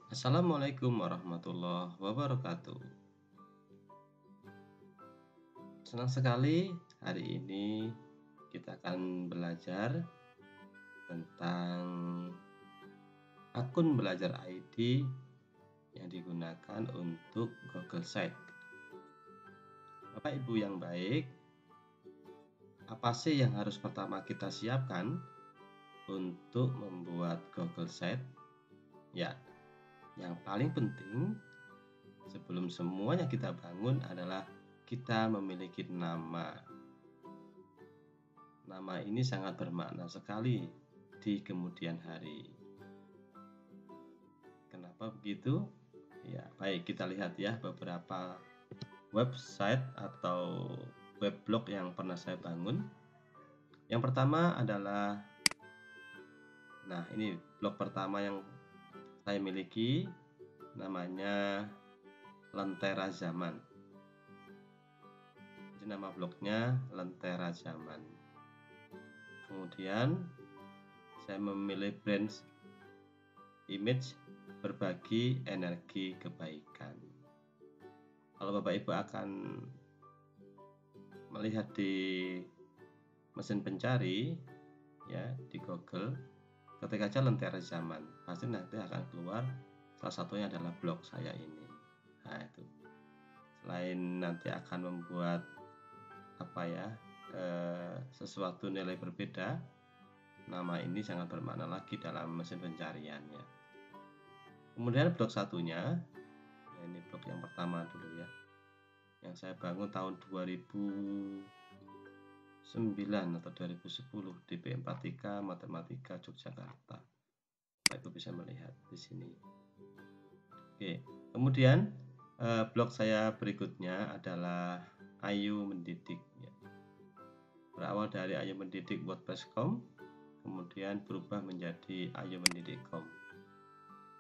Assalamualaikum warahmatullahi wabarakatuh. Senang sekali hari ini kita akan belajar tentang akun belajar ID yang digunakan untuk Google Site. Bapak Ibu yang baik, apa sih yang harus pertama kita siapkan untuk membuat Google Site? Ya, yang paling penting sebelum semuanya kita bangun adalah kita memiliki nama. Nama ini sangat bermakna sekali di kemudian hari. Kenapa begitu? Ya, baik, kita lihat ya beberapa website atau weblog yang pernah saya bangun. Yang pertama adalah, ini blog pertama yang saya miliki, namanya Lentera Zaman. Jadi nama blognya Lentera Zaman. Kemudian saya memilih brand image berbagi energi kebaikan. Kalau Bapak Ibu akan melihat di mesin pencari ya di Google, ketik aja Lentera Zaman, pasti nanti akan keluar salah satunya adalah blog saya ini. Nah, itu selain nanti akan membuat sesuatu nilai berbeda, nama ini sangat bermakna lagi dalam mesin pencariannya. Kemudian blog satunya, ini blog yang pertama dulu ya, yang saya bangun tahun 2009 atau 2010 di B43 Matematika Yogyakarta. Bapak Ibu bisa melihat di sini. Oke, kemudian blog saya berikutnya adalah Ayu Mendidik ya. Berawal dari Ayu Mendidik WordPress.com, kemudian berubah menjadi Ayu Mendidik.com.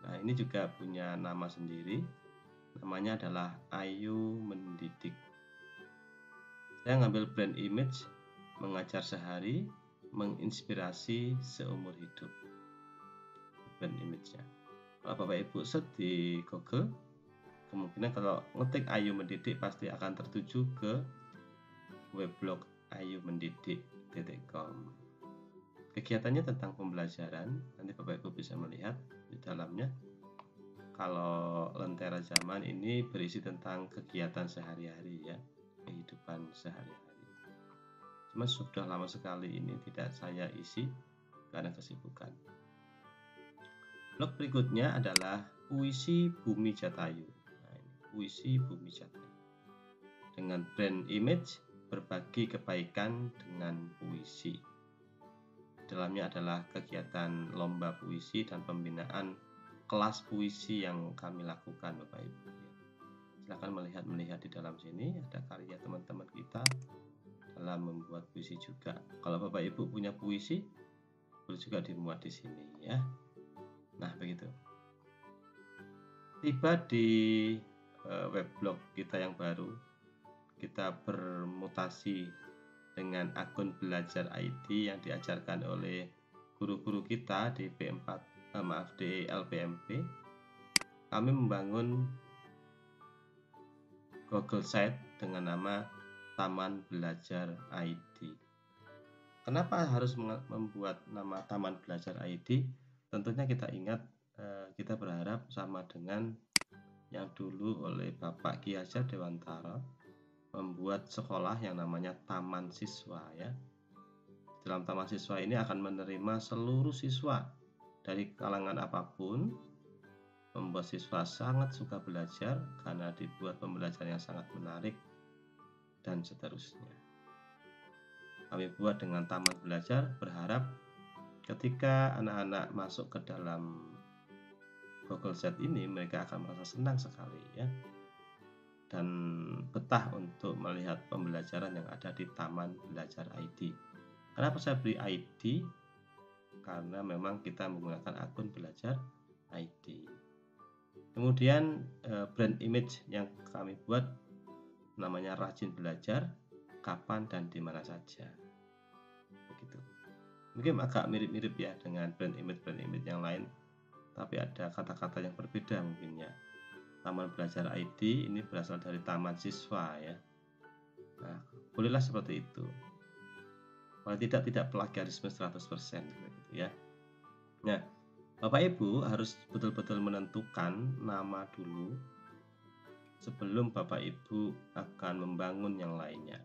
Nah, ini juga punya nama sendiri. Namanya adalah Ayu Mendidik. Saya ngambil brand image, mengajar sehari, menginspirasi seumur hidup. Brand image-nya. Kalau Bapak Ibu search di Google, kemungkinan kalau ngetik Ayu Mendidik pasti akan tertuju ke weblog ayumendidik.com. Kegiatannya tentang pembelajaran, nanti Bapak Ibu bisa melihat di dalamnya. Kalau Lentera Zaman ini berisi tentang kegiatan sehari-hari ya, kehidupan sehari-hari. Cuma sudah lama sekali ini tidak saya isi karena kesibukan. Blog berikutnya adalah Puisi Bumi Jatayu. Nah, ini Puisi Bumi Jatayu. Dengan brand image berbagi kebaikan dengan puisi. Dalamnya adalah kegiatan lomba puisi dan pembinaan kelas puisi yang kami lakukan Bapak Ibu. Silakan melihat di dalam sini ada karya teman-teman kita dalam membuat puisi juga. Kalau Bapak Ibu punya puisi, boleh juga dimuat di sini ya. Nah, begitu. Tiba di weblog kita yang baru, kita bermutasi dengan akun belajar ID yang diajarkan oleh guru-guru kita di di LPMP. Kami membangun Google Site dengan nama Taman Belajar ID. Kenapa harus membuat nama Taman Belajar ID? Tentunya kita ingat, kita berharap sama dengan yang dulu oleh Bapak Ki Hajar Dewantara membuat sekolah yang namanya Taman Siswa ya. Dalam Taman Siswa ini akan menerima seluruh siswa dari kalangan apapun, membuat siswa sangat suka belajar karena dibuat pembelajaran yang sangat menarik dan seterusnya. Kami buat dengan Taman Belajar, berharap ketika anak-anak masuk ke dalam Google Site ini, mereka akan merasa senang sekali ya, dan betah untuk melihat pembelajaran yang ada di Taman Belajar ID. Kenapa saya beri ID? Karena memang kita menggunakan akun belajar ID. Kemudian brand image yang kami buat namanya Rajin Belajar, kapan dan di mana saja. Begitu. Mungkin agak mirip-mirip ya dengan brand image yang lain, tapi ada kata-kata yang berbeda mungkin ya. Taman Belajar ID ini berasal dari taman siswa ya. Nah, bolehlah seperti itu. Kalau tidak plagiarisme 100% gitu ya. Nah, Bapak Ibu harus betul-betul menentukan nama dulu sebelum Bapak Ibu akan membangun yang lainnya.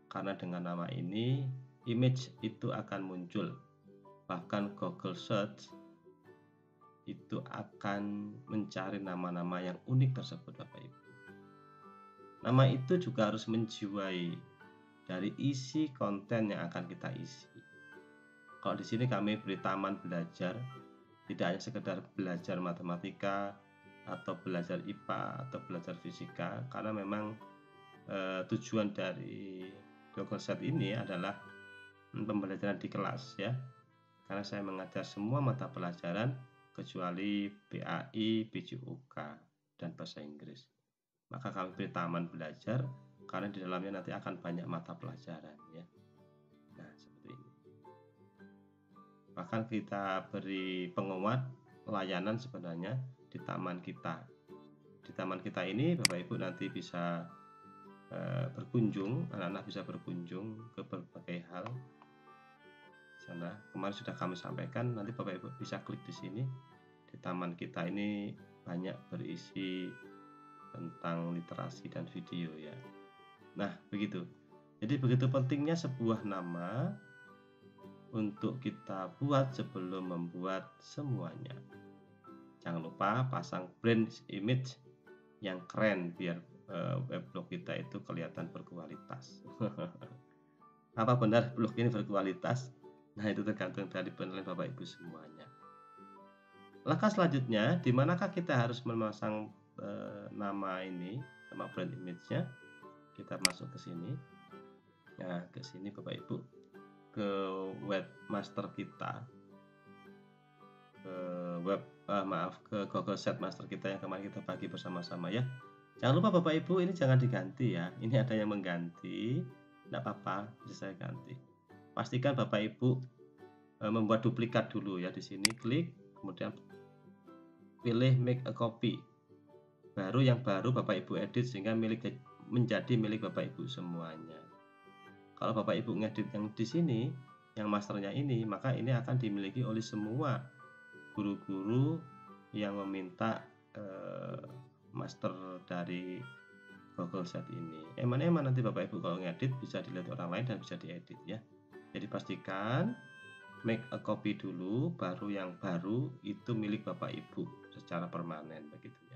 Karena dengan nama ini, image itu akan muncul. Bahkan Google Search itu akan mencari nama-nama yang unik tersebut, Bapak Ibu. Nama itu juga harus menjiwai dari isi konten yang akan kita isi. Kalau di sini kami beri taman belajar, tidak hanya sekedar belajar matematika atau belajar IPA atau belajar fisika, karena memang tujuan dari Google Set ini adalah pembelajaran di kelas ya. Karena saya mengajar semua mata pelajaran kecuali BAI, BJUK, dan bahasa Inggris. Maka kami beri taman belajar karena di dalamnya nanti akan banyak mata pelajaran ya. Nah, seperti ini. Bahkan kita beri penguat layanan sebenarnya di taman kita. Di taman kita ini Bapak Ibu nanti bisa berkunjung, anak-anak bisa berkunjung ke berbagai hal. Sana kemarin sudah kami sampaikan, nanti Bapak Ibu bisa klik di sini. Di taman kita ini banyak berisi tentang literasi dan video ya. Nah, begitu. Jadi begitu pentingnya sebuah nama untuk kita buat sebelum membuat semuanya. Jangan lupa pasang brand image yang keren biar weblog kita itu kelihatan berkualitas. Apa benar blog ini berkualitas? Nah, itu tergantung dari penilaian Bapak Ibu semuanya. Langkah selanjutnya, di manakah kita harus memasang nama ini sama brand image-nya? Kita masuk ke sini. Nah, ke sini Bapak Ibu, ke webmaster kita, ke Google Set Master kita yang kemarin kita bagi bersama-sama ya. Jangan lupa Bapak Ibu, ini jangan diganti ya. Ini ada yang mengganti, tidak apa-apa, bisa saya ganti. Pastikan Bapak Ibu membuat duplikat dulu ya. Di sini klik, kemudian pilih make a copy. Baru yang baru Bapak Ibu edit sehingga menjadi milik Bapak Ibu semuanya. Kalau Bapak Ibu ngedit yang di sini, yang masternya ini, maka ini akan dimiliki oleh semua guru-guru yang meminta master dari Google Set ini. Eman nanti Bapak Ibu kalau ngedit bisa dilihat orang lain dan bisa diedit ya. Jadi pastikan make a copy dulu, baru yang baru itu milik Bapak Ibu secara permanen begitu ya.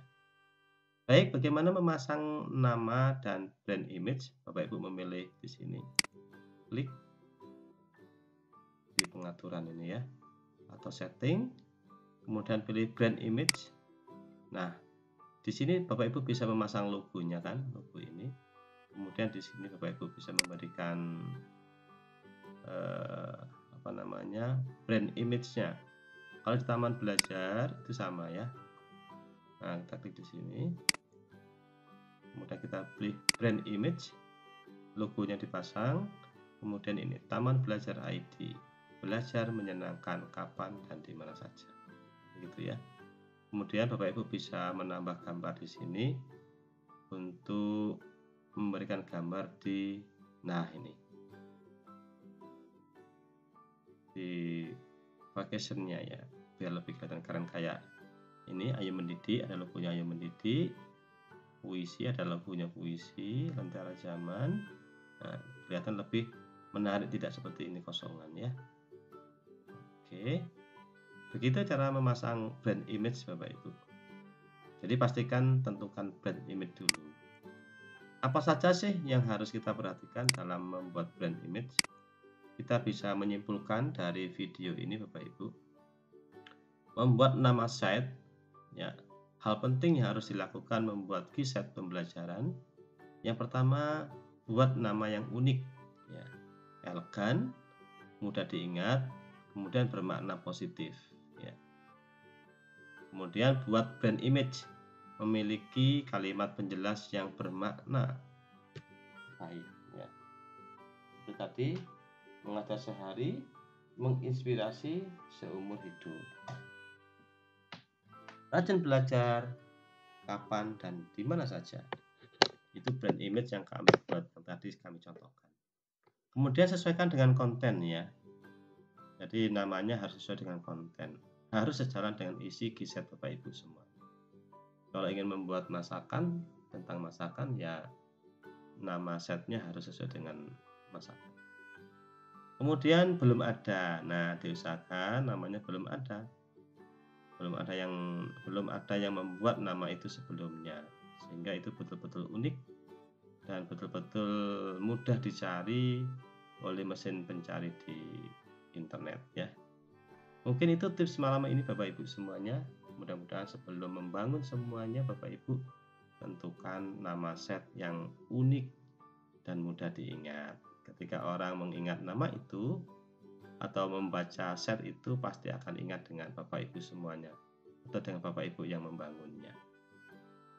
Baik, bagaimana memasang nama dan brand image? Bapak Ibu memilih di sini. Klik di pengaturan ini ya, atau setting, kemudian pilih brand image. Nah, di sini Bapak Ibu bisa memasang logonya kan, logo ini. Kemudian di sini Bapak Ibu bisa memberikan brand image-nya. Kalau di taman belajar itu sama ya. Nah, kita klik di sini. Kemudian kita pilih brand image, logonya dipasang. Kemudian ini Taman Belajar ID, belajar menyenangkan kapan dan di mana saja. Begitu ya. Kemudian Bapak Ibu bisa menambah gambar di sini untuk memberikan gambar di di vacationnya ya, biar lebih kelihatan keren. Kayak ini Ayo Mendidik, ada logonya Ayo Mendidik. Puisi, ada logonya Puisi, Lentera Zaman. Nah, kelihatan lebih menarik, tidak seperti ini kosongan ya. Oke, begitu cara memasang brand image Bapak Ibu. Jadi pastikan tentukan brand image dulu. Apa saja sih yang harus kita perhatikan dalam membuat brand image? Kita bisa menyimpulkan dari video ini Bapak Ibu. Membuat nama site ya, hal penting yang harus dilakukan membuat keyset pembelajaran. Yang pertama, buat nama yang unik ya, elegan, mudah diingat, kemudian bermakna positif ya. Kemudian buat brand image, memiliki kalimat penjelas yang bermakna baik ya. Itu tadi, mengajar sehari, menginspirasi seumur hidup. rajin belajar, kapan dan di mana saja. Itu brand image yang kami buat, yang tadi kami contohkan. Kemudian sesuaikan dengan konten ya. Jadi namanya harus sesuai dengan konten. Harus sejalan dengan isi Giset Bapak Ibu semua. Kalau ingin membuat masakan, tentang masakan ya nama setnya harus sesuai dengan masakan. Kemudian belum ada. Nah, diusahakan namanya belum ada. Belum ada yang membuat nama itu sebelumnya. Sehingga itu betul-betul unik dan betul-betul mudah dicari oleh mesin pencari di internet ya. Mungkin itu tips malam ini Bapak Ibu semuanya. Mudah-mudahan sebelum membangun semuanya Bapak Ibu tentukan nama set yang unik dan mudah diingat. Ketika orang mengingat nama itu atau membaca set itu pasti akan ingat dengan Bapak Ibu semuanya atau dengan Bapak Ibu yang membangunnya.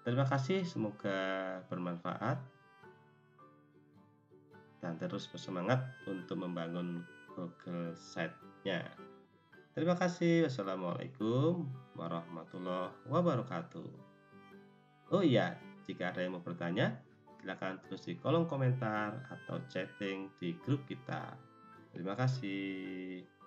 Terima kasih, semoga bermanfaat dan terus bersemangat untuk membangun Google Site-nya. Terima kasih. Wassalamualaikum warahmatullahi wabarakatuh. Oh iya, jika ada yang mau bertanya, silakan tulis di kolom komentar atau chatting di grup kita. Terima kasih.